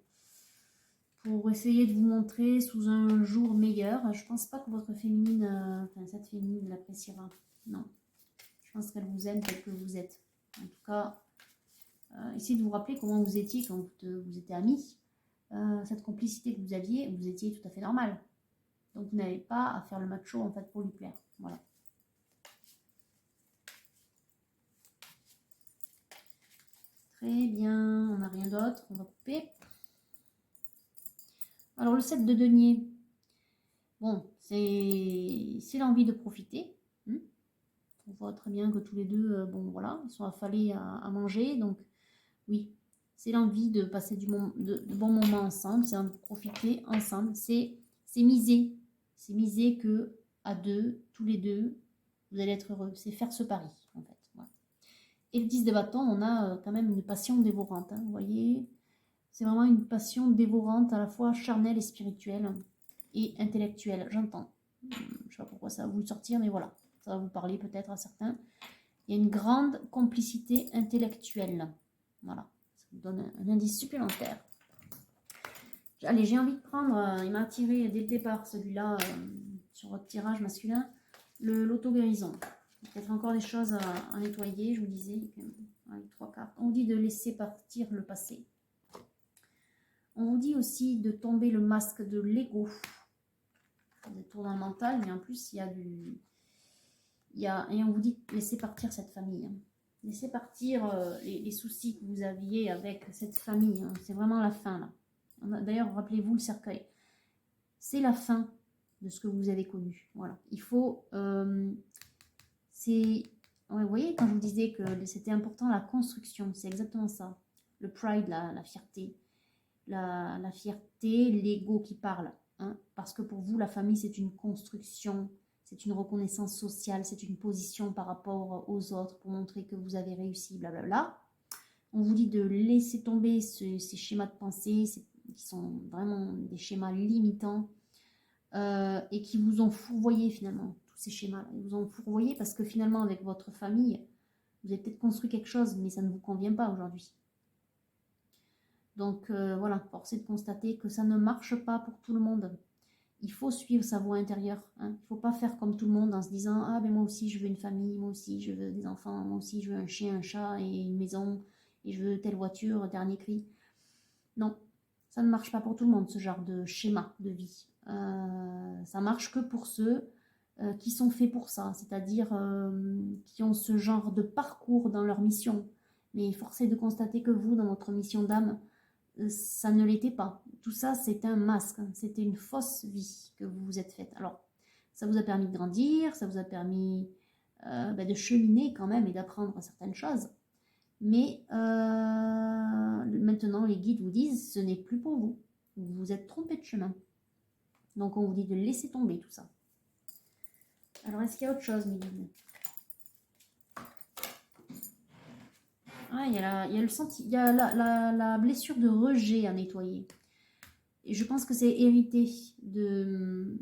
pour essayer de vous montrer sous un jour meilleur. Je pense pas que votre féminine, enfin cette féminine l'appréciera. Non. Je pense qu'elle vous aime tel que vous êtes. En tout cas, essayez de vous rappeler comment vous étiez quand vous étiez amis. Cette complicité que vous aviez, vous étiez tout à fait normal. Donc vous n'avez pas à faire le macho en fait pour lui plaire. Voilà. Très bien, on n'a rien d'autre, on va couper. Alors le 7 de denier, bon, c'est l'envie de profiter. On voit très bien que tous les deux, bon voilà, ils sont affalés à manger. Donc oui, c'est l'envie de passer de bons moments ensemble, c'est de profiter ensemble. C'est miser. C'est miser que à deux, tous les deux, vous allez être heureux. C'est faire ce pari en fait. Voilà. Et le 10 de bâton, on a quand même une passion dévorante. Vous voyez, c'est vraiment une passion dévorante à la fois charnelle et spirituelle et intellectuelle. J'entends. Je ne sais pas pourquoi ça va vous sortir, mais voilà. Ça va vous parler peut-être à certains. Il y a une grande complicité intellectuelle. Voilà. Ça vous donne un indice supplémentaire. Allez, j'ai envie de prendre, il m'a attiré dès le départ celui-là sur votre tirage masculin, l'auto-guérison. Peut-être encore des choses à nettoyer, je vous disais, avec 3 cartes. On vous dit de laisser partir le passé. On vous dit aussi de tomber le masque de l'ego. Vous êtes toujours dans le mental, mais en plus, il y a du... et on vous dit de laisser partir cette famille. Laissez partir les soucis que vous aviez avec cette famille. C'est vraiment la fin, là. D'ailleurs, rappelez-vous le cercueil. C'est la fin de ce que vous avez connu. Voilà. Il faut... vous voyez, quand je vous disais que c'était important, la construction, c'est exactement ça. Le pride, la fierté. La fierté, l'ego qui parle. Hein, parce que pour vous, la famille, c'est une construction, c'est une reconnaissance sociale, c'est une position par rapport aux autres pour montrer que vous avez réussi, blablabla. On vous dit de laisser tomber ces schémas de pensée qui sont vraiment des schémas limitants et qui vous ont fourvoyé finalement, tous ces schémas-là. Ils vous ont fourvoyé parce que finalement, avec votre famille, vous avez peut-être construit quelque chose, mais ça ne vous convient pas aujourd'hui. Donc voilà, force est de constater que ça ne marche pas pour tout le monde. Il faut suivre sa voie intérieure. Hein. Il ne faut pas faire comme tout le monde en se disant « Ah, ben moi aussi je veux une famille, moi aussi je veux des enfants, moi aussi je veux un chien, un chat et une maison, et je veux telle voiture, dernier cri. » Non, ça ne marche pas pour tout le monde, ce genre de schéma de vie. Ça marche que pour ceux qui sont faits pour ça, c'est-à-dire qui ont ce genre de parcours dans leur mission. Mais force est de constater que vous, dans votre mission d'âme, ça ne l'était pas. Tout ça, c'est un masque. C'était une fausse vie que vous vous êtes faite. Alors, ça vous a permis de grandir, ça vous a permis de cheminer quand même et d'apprendre certaines choses. Mais maintenant, les guides vous disent, ce n'est plus pour vous. Vous vous êtes trompé de chemin. Donc, on vous dit de laisser tomber tout ça. Alors, est-ce qu'il y a autre chose, mes guides? Ah, il y a la blessure de rejet à nettoyer. Et je pense que c'est hérité de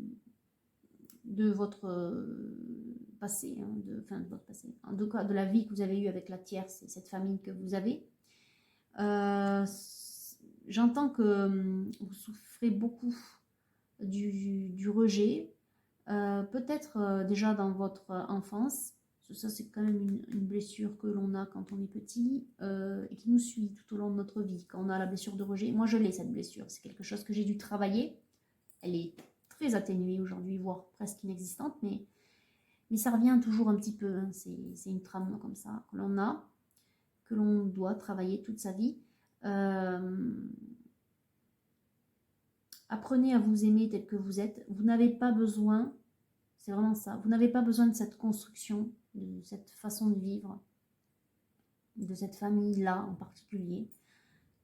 votre passé, hein, de votre passé, en tout cas de la vie que vous avez eue avec la tierce et cette famille que vous avez. J'entends que vous souffrez beaucoup du rejet, peut-être déjà dans votre enfance. Ça, c'est quand même une blessure que l'on a quand on est petit et qui nous suit tout au long de notre vie. Quand on a la blessure de rejet, moi je l'ai cette blessure, c'est quelque chose que j'ai dû travailler. Elle est très atténuée aujourd'hui, voire presque inexistante, mais ça revient toujours un petit peu. Hein. C'est une trame comme ça que l'on a, que l'on doit travailler toute sa vie. Apprenez à vous aimer tel que vous êtes. Vous n'avez pas besoin, c'est vraiment ça, vous n'avez pas besoin de cette construction, de cette façon de vivre, de cette famille-là en particulier.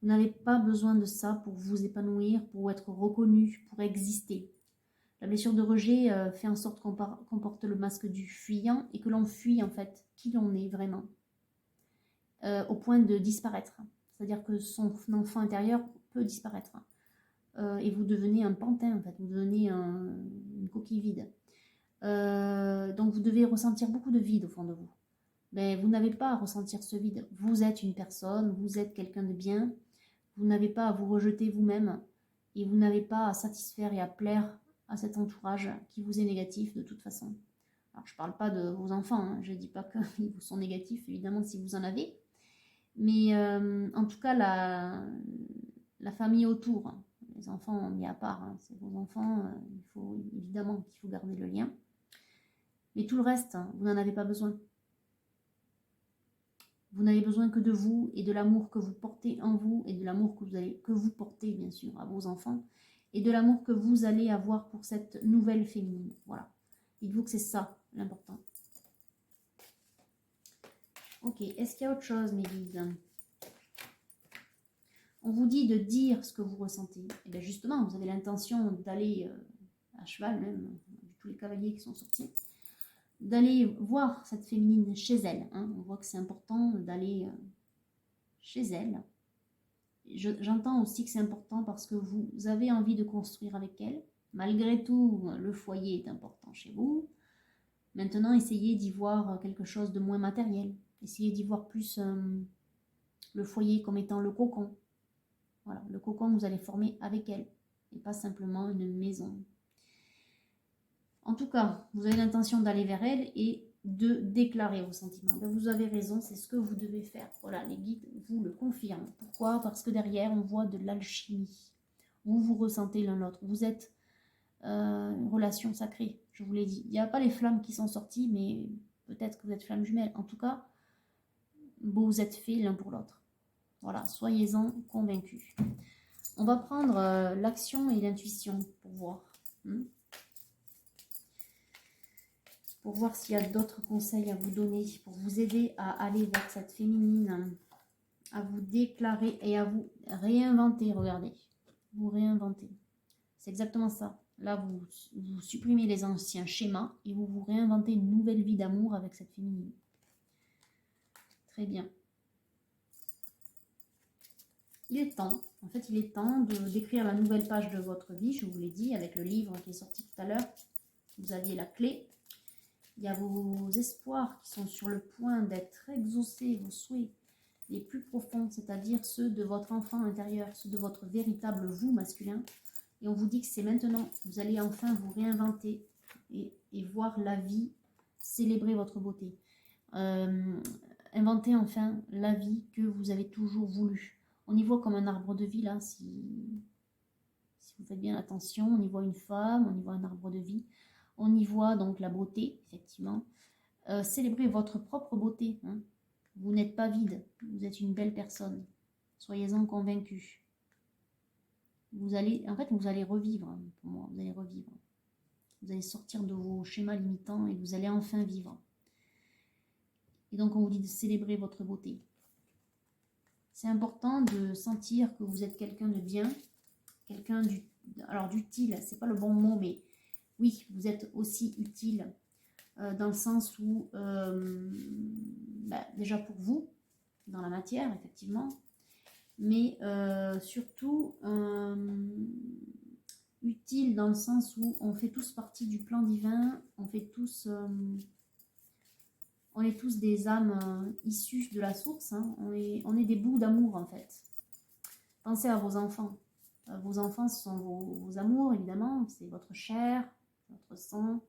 Vous n'avez pas besoin de ça pour vous épanouir, pour être reconnu, pour exister. La blessure de rejet fait en sorte qu'on porte le masque du fuyant et que l'on fuit en fait qui l'on est vraiment, au point de disparaître. C'est-à-dire que son enfant intérieur peut disparaître. Et vous devenez un pantin en fait, vous devenez une coquille vide. Donc vous devez ressentir beaucoup de vide au fond de vous. Mais vous n'avez pas à ressentir ce vide. Vous êtes une personne, vous êtes quelqu'un de bien. Vous n'avez pas à vous rejeter vous-même et vous n'avez pas à satisfaire et à plaire à cet entourage qui vous est négatif de toute façon. Alors je ne parle pas de vos enfants, hein. Je ne dis pas qu'ils vous sont négatifs, évidemment si vous en avez. Mais en tout cas, la famille autour, les enfants mis à part, hein, c'est vos enfants, il faut évidemment qu'il faut garder le lien. Mais tout le reste, hein, vous n'en avez pas besoin. Vous n'avez besoin que de vous et de l'amour que vous portez en vous et de l'amour que vous portez bien sûr à vos enfants et de l'amour que vous allez avoir pour cette nouvelle féminine. Voilà. Dites-vous que c'est ça l'important. Ok, est-ce qu'il y a autre chose mes guides? On vous dit de dire ce que vous ressentez. Et bien justement, vous avez l'intention d'aller à cheval même, tous les cavaliers qui sont sortis, d'aller voir cette féminine chez elle. Hein. On voit que c'est important d'aller chez elle. J'entends aussi que c'est important parce que vous avez envie de construire avec elle. Malgré tout, le foyer est important chez vous. Maintenant, essayez d'y voir quelque chose de moins matériel. Essayez d'y voir plus le foyer comme étant le cocon. Voilà, le cocon que vous allez former avec elle et pas simplement une maison. En tout cas, vous avez l'intention d'aller vers elle et de déclarer vos sentiments. Ben, vous avez raison, c'est ce que vous devez faire. Voilà, les guides vous le confirment. Pourquoi? Parce que derrière, on voit de l'alchimie. Vous vous ressentez l'un l'autre. Vous êtes une relation sacrée, je vous l'ai dit. Il n'y a pas les flammes qui sont sorties, mais peut-être que vous êtes flammes jumelles. En tout cas, vous êtes faits l'un pour l'autre. Voilà, soyez-en convaincus. On va prendre l'action et l'intuition pour voir. Pour voir s'il y a d'autres conseils à vous donner, pour vous aider à aller vers cette féminine, à vous déclarer et à vous réinventer. Regardez, vous réinventez. C'est exactement ça. Là, vous supprimez les anciens schémas et vous vous réinventez une nouvelle vie d'amour avec cette féminine. Très bien. Il est temps, en fait, il est temps d'écrire la nouvelle page de votre vie, je vous l'ai dit, avec le livre qui est sorti tout à l'heure. Vous aviez la clé. Il y a vos espoirs qui sont sur le point d'être exaucés, vos souhaits les plus profonds, c'est-à-dire ceux de votre enfant intérieur, ceux de votre véritable vous masculin. Et on vous dit que c'est maintenant, vous allez enfin vous réinventer et voir la vie, célébrer votre beauté. Inventer enfin la vie que vous avez toujours voulu. On y voit comme un arbre de vie là, si vous faites bien attention, on y voit une femme, on y voit un arbre de vie. On y voit donc la beauté, effectivement. Célébrez votre propre beauté. Hein. Vous n'êtes pas vide, vous êtes une belle personne. Soyez-en convaincus. Vous allez revivre, hein, pour moi, vous allez revivre. Vous allez sortir de vos schémas limitants et vous allez enfin vivre. Et donc on vous dit de célébrer votre beauté. C'est important de sentir que vous êtes quelqu'un de bien, quelqu'un d'utile, c'est pas le bon mot, mais oui, vous êtes aussi utile dans le sens où, déjà pour vous, dans la matière, effectivement, mais surtout utile dans le sens où on fait tous partie du plan divin, on est tous des âmes issues de la source, hein. On est des bouts d'amour en fait. Pensez à vos enfants. Vos enfants, ce sont vos amours, évidemment, c'est votre chair, votre sang.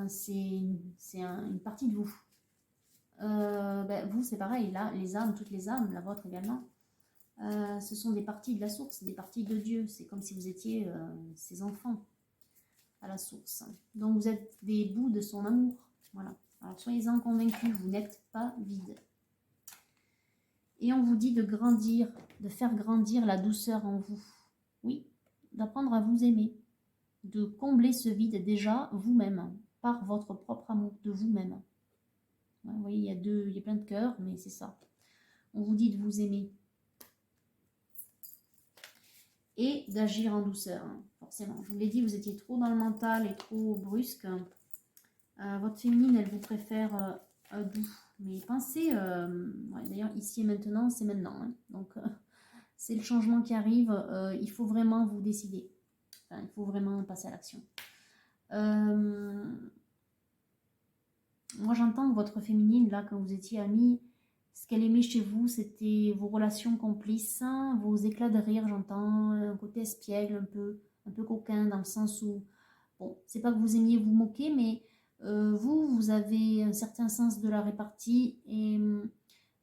C'est une partie de vous. Vous, c'est pareil, là, les âmes, toutes les âmes, la vôtre également, ce sont des parties de la source, des parties de Dieu. C'est comme si vous étiez ses enfants à la source. Donc, vous êtes des bouts de son amour. Voilà. Alors, soyez-en convaincus, vous n'êtes pas vide. Et on vous dit de grandir, de faire grandir la douceur en vous. Oui, d'apprendre à vous aimer, de combler ce vide déjà vous-même, par votre propre amour de vous-même. Vous voyez, il y a plein de cœurs, mais c'est ça. On vous dit de vous aimer. Et d'agir en douceur, hein, forcément. Je vous l'ai dit, vous étiez trop dans le mental et trop brusque. Votre féminine, elle vous préfère doux. Mais pensez, ouais, d'ailleurs, ici et maintenant, c'est maintenant. Hein. Donc, c'est le changement qui arrive. Il faut vraiment vous décider. Enfin, il faut vraiment passer à l'action. Moi, j'entends que votre féminine, là, quand vous étiez amis, ce qu'elle aimait chez vous, c'était vos relations complices, hein, vos éclats de rire, j'entends, un côté espiègle, un peu coquin, dans le sens où, bon, c'est pas que vous aimiez vous moquer, mais vous avez un certain sens de la répartie et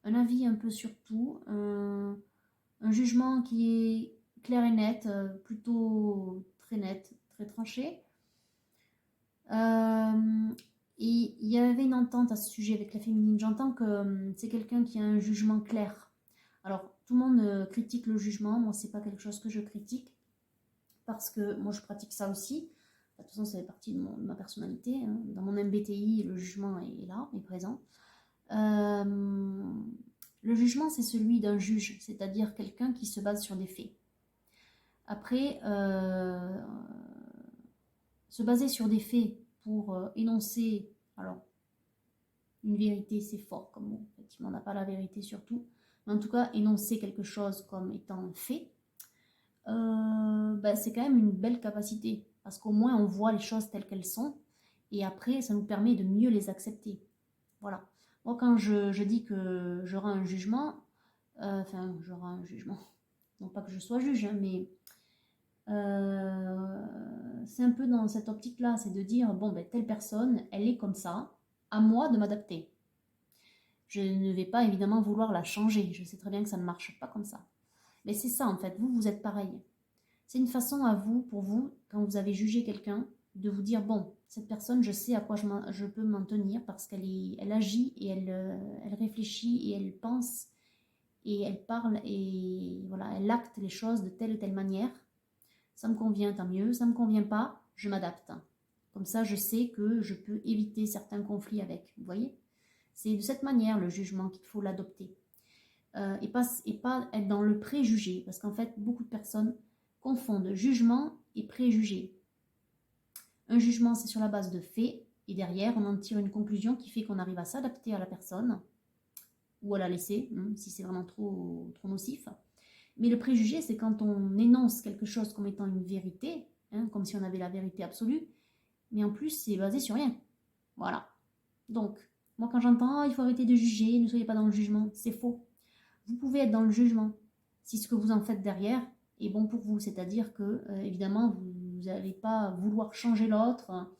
un avis un peu sur tout, un jugement qui est clair et net, plutôt très net, très tranché. Et il y avait une entente à ce sujet avec la féminine. J'entends que c'est quelqu'un qui a un jugement clair. Alors, tout le monde critique le jugement. Moi, c'est pas quelque chose que je critique parce que moi, je pratique ça aussi. De toute façon, ça fait partie de ma personnalité. Hein. Dans mon MBTI, le jugement est là, est présent. Le jugement, c'est celui d'un juge, c'est-à-dire quelqu'un qui se base sur des faits. Après, se baser sur des faits pour énoncer, alors, une vérité, c'est fort comme mot, effectivement, on n'a pas la vérité sur tout, mais en tout cas, énoncer quelque chose comme étant un fait, c'est quand même une belle capacité, parce qu'au moins, on voit les choses telles qu'elles sont, et après, ça nous permet de mieux les accepter. Voilà. Moi, quand je dis que j'aurai un jugement, j'aurai un jugement, non pas que je sois juge, hein, mais c'est un peu dans cette optique-là, c'est de dire, bon, ben, telle personne, elle est comme ça, à moi de m'adapter. Je ne vais pas évidemment vouloir la changer, je sais très bien que ça ne marche pas comme ça. Mais c'est ça en fait, vous êtes pareil. C'est une façon à vous, pour vous, quand vous avez jugé quelqu'un, de vous dire, bon, cette personne, je sais à quoi je peux m'en tenir parce elle agit et elle réfléchit et elle pense et elle parle et voilà, elle acte les choses de telle ou telle manière. Ça me convient, tant mieux. Ça ne me convient pas, je m'adapte. Comme ça, je sais que je peux éviter certains conflits avec. Vous voyez? C'est de cette manière le jugement qu'il faut l'adopter. Et pas être dans le préjugé. Parce qu'en fait, beaucoup de personnes confondent jugement et préjugé. Un jugement, c'est sur la base de faits. Et derrière, on en tire une conclusion qui fait qu'on arrive à s'adapter à la personne. Ou à la laisser, si c'est vraiment trop nocif. Mais le préjugé, c'est quand on énonce quelque chose comme étant une vérité, hein, comme si on avait la vérité absolue, mais en plus, c'est basé sur rien. Voilà. Donc, moi, quand j'entends, il faut arrêter de juger, ne soyez pas dans le jugement, c'est faux. Vous pouvez être dans le jugement si ce que vous en faites derrière est bon pour vous, c'est-à-dire que, évidemment, vous n'allez pas vouloir changer l'autre, hein,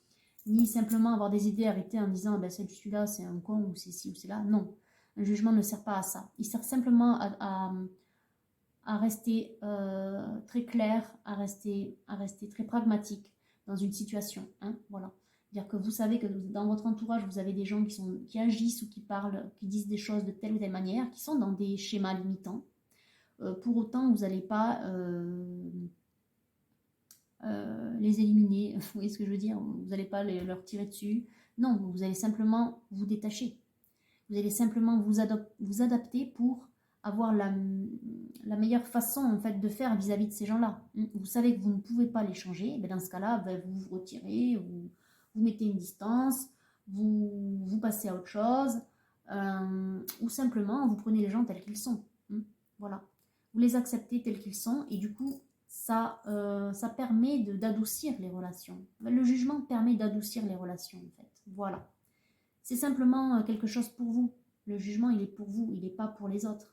ni simplement avoir des idées arrêtées en disant, ben, celui-là, c'est un con, ou c'est ci, ou c'est là. Non, un jugement ne sert pas à ça. Il sert simplement à rester très clair, à rester très pragmatique dans une situation. Hein, voilà. C'est-à-dire que vous savez que dans votre entourage, vous avez des gens qui agissent ou qui parlent, qui disent des choses de telle ou telle manière, qui sont dans des schémas limitants. Pour autant, vous n'allez pas les éliminer, vous voyez ce que je veux dire? Vous n'allez pas leur tirer dessus. Non, vous allez simplement vous détacher. Vous allez simplement vous adapter pour avoir la meilleure façon en fait de faire vis-à-vis de ces gens-là. Vous savez que vous ne pouvez pas les changer, mais dans ce cas-là, vous vous retirez, vous mettez une distance, vous passez à autre chose, ou simplement vous prenez les gens tels qu'ils sont. Voilà. Vous les acceptez tels qu'ils sont, et du coup, ça permet d'adoucir les relations. Le jugement permet d'adoucir les relations, en fait. Voilà. C'est simplement quelque chose pour vous. Le jugement, il est pour vous, il n'est pas pour les autres.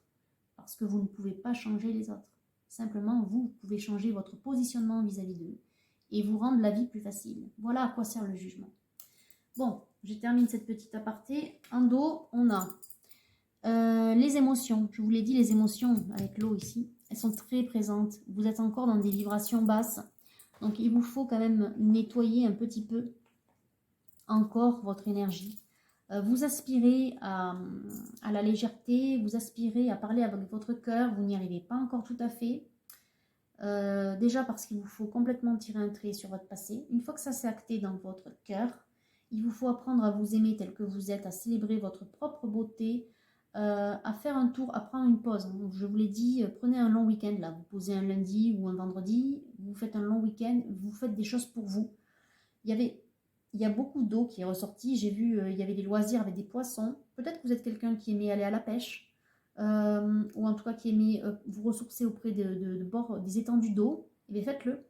Parce que vous ne pouvez pas changer les autres. Simplement, vous pouvez changer votre positionnement vis-à-vis d'eux et vous rendre la vie plus facile. Voilà à quoi sert le jugement. Bon, je termine cette petite aparté. En dos, on a les émotions. Je vous l'ai dit, les émotions avec l'eau ici, elles sont très présentes. Vous êtes encore dans des vibrations basses. Donc, il vous faut quand même nettoyer un petit peu encore votre énergie. Vous aspirez à la légèreté, vous aspirez à parler avec votre cœur, vous n'y arrivez pas encore tout à fait. Déjà parce qu'il vous faut complètement tirer un trait sur votre passé. Une fois que ça s'est acté dans votre cœur, il vous faut apprendre à vous aimer tel que vous êtes, à célébrer votre propre beauté, à faire un tour, à prendre une pause. Donc, je vous l'ai dit, prenez un long week-end là. Vous posez un lundi ou un vendredi, vous faites un long week-end, vous faites des choses pour vous. Il y a beaucoup d'eau qui est ressortie. J'ai vu, il y avait des loisirs avec des poissons. Peut-être que vous êtes quelqu'un qui aimait aller à la pêche, ou en tout cas qui aimait vous ressourcer auprès de bords, des étendues d'eau. Eh bien, faites-le.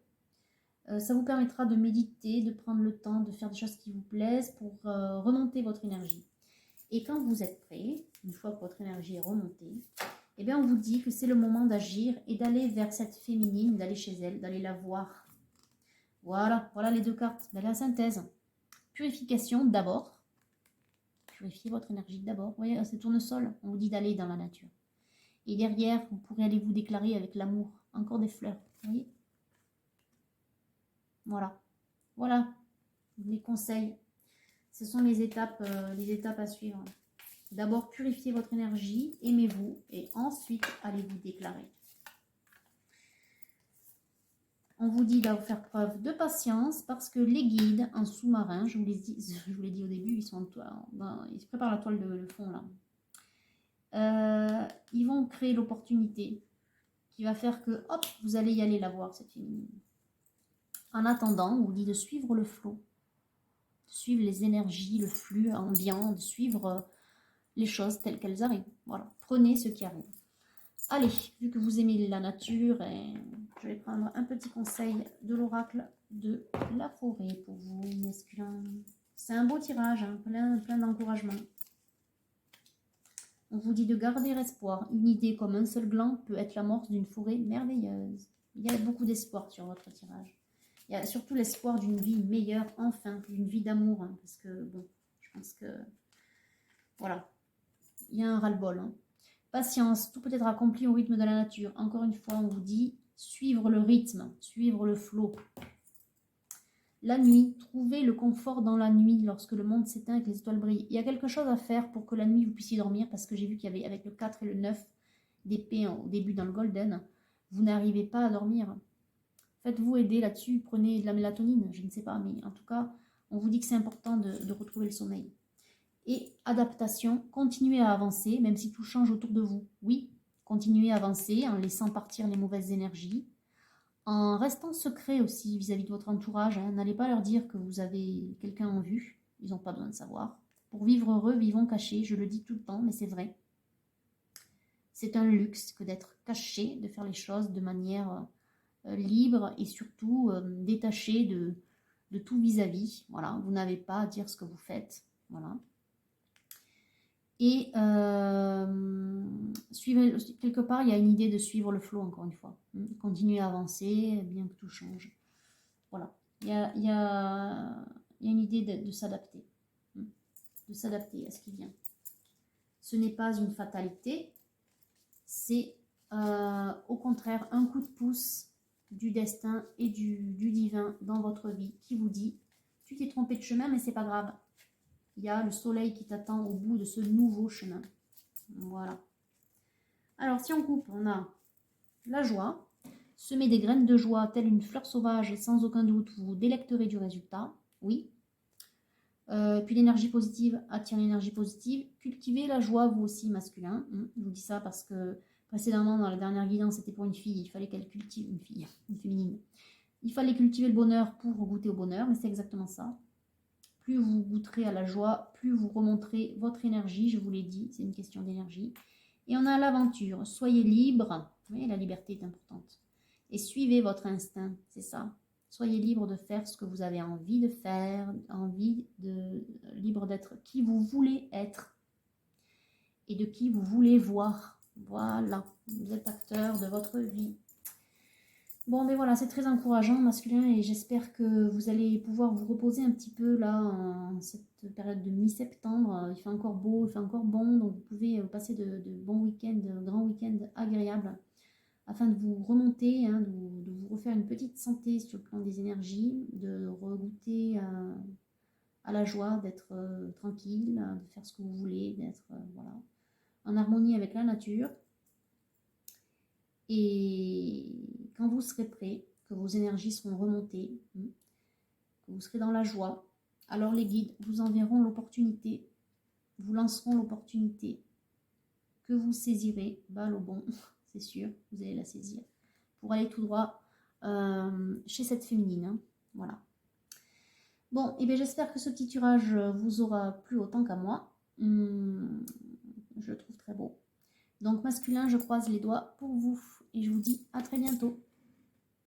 Ça vous permettra de méditer, de prendre le temps de faire des choses qui vous plaisent pour remonter votre énergie. Et quand vous êtes prêt, une fois que votre énergie est remontée, eh bien on vous dit que c'est le moment d'agir et d'aller vers cette féminine, d'aller chez elle, d'aller la voir. Voilà, voilà les deux cartes. Ben, la synthèse. Purification d'abord. Purifiez votre énergie d'abord. Vous voyez, c'est tournesol. On vous dit d'aller dans la nature. Et derrière, vous pourrez aller vous déclarer avec l'amour. Encore des fleurs. Vous voyez? Voilà. Voilà les conseils. Ce sont les étapes à suivre. D'abord, purifiez votre énergie, aimez-vous et ensuite, allez vous déclarer. On vous dit de faire preuve de patience parce que les guides en sous-marin, je vous l'ai dit au début, ils se préparent la toile de fond là. Ils vont créer l'opportunité qui va faire que, hop, vous allez y aller la voir, cette féminine. En attendant, on vous dit de suivre le flot, de suivre les énergies, le flux ambiant, de suivre les choses telles qu'elles arrivent. Voilà, prenez ce qui arrive. Allez, vu que vous aimez la nature, je vais prendre un petit conseil de l'oracle de la forêt pour vous, masculin. C'est un beau tirage, hein, plein d'encouragement. On vous dit de garder espoir. Une idée comme un seul gland peut être l'amorce d'une forêt merveilleuse. Il y a beaucoup d'espoir sur votre tirage. Il y a surtout l'espoir d'une vie meilleure, enfin, d'une vie d'amour. Hein, parce que, bon, je pense que, voilà, il y a un ras-le-bol. Hein. Patience, tout peut être accompli au rythme de la nature. Encore une fois, on vous dit suivre le rythme, suivre le flot. La nuit, trouvez le confort dans la nuit lorsque le monde s'éteint et que les étoiles brillent. Il y a quelque chose à faire pour que la nuit vous puissiez dormir parce que j'ai vu qu'il y avait avec le 4 et le 9 d'épée au début dans le golden, vous n'arrivez pas à dormir. Faites-vous aider là-dessus, prenez de la mélatonine, je ne sais pas, mais en tout cas, on vous dit que c'est important de retrouver le sommeil. Et adaptation, continuez à avancer, même si tout change autour de vous. Oui, continuez à avancer en laissant partir les mauvaises énergies, en restant secret aussi vis-à-vis de votre entourage. Hein. N'allez pas leur dire que vous avez quelqu'un en vue, ils n'ont pas besoin de savoir. Pour vivre heureux, vivons cachés, je le dis tout le temps, mais c'est vrai. C'est un luxe que d'être caché, de faire les choses de manière libre et surtout détaché de tout vis-à-vis. Voilà, vous n'avez pas à dire ce que vous faites. Voilà. Et suivez, quelque part, il y a une idée de suivre le flot, encore une fois. Continuer à avancer, bien que tout change. Voilà. Il y a une idée de s'adapter. De s'adapter à ce qui vient. Ce n'est pas une fatalité. C'est au contraire un coup de pouce du destin et du divin dans votre vie qui vous dit « Tu t'es trompé de chemin, mais c'est pas grave. » Il y a le soleil qui t'attend au bout de ce nouveau chemin. Voilà. Alors, si on coupe, on a la joie. Semer des graines de joie, telle une fleur sauvage, et sans aucun doute, vous vous délecterez du résultat. Oui. Puis l'énergie positive attire l'énergie positive. Cultivez la joie, vous aussi, masculin. Je vous dis ça parce que précédemment, dans la dernière guidance, c'était pour une fille. Il fallait qu'elle cultive une fille, une féminine. Il fallait cultiver le bonheur pour goûter au bonheur, mais c'est exactement ça. Plus vous goûterez à la joie, plus vous remonterez votre énergie, je vous l'ai dit, c'est une question d'énergie. Et on a l'aventure, soyez libre, oui, la liberté est importante. Et suivez votre instinct, c'est ça. Soyez libre de faire ce que vous avez envie de faire, libre d'être qui vous voulez être et de qui vous voulez voir. Voilà, vous êtes acteur de votre vie. Bon, mais voilà, c'est très encourageant, masculin, et j'espère que vous allez pouvoir vous reposer un petit peu là, en cette période de mi-septembre. Il fait encore beau, il fait encore bon, donc vous pouvez passer de bons week-ends, de grands week-ends agréables, afin de vous remonter, hein, de vous refaire une petite santé sur le plan des énergies, de regoûter à la joie d'être tranquille, de faire ce que vous voulez, d'être voilà, en harmonie avec la nature. Et quand vous serez prêt, que vos énergies seront remontées, que vous serez dans la joie, alors les guides vous enverront l'opportunité, vous lanceront l'opportunité que vous saisirez, balle au bon, c'est sûr, vous allez la saisir, pour aller tout droit chez cette féminine, hein. Voilà. Bon, et bien j'espère que ce petit tirage vous aura plu autant qu'à moi. Je le trouve très beau. Donc masculin, je croise les doigts pour vous. Et je vous dis à très bientôt.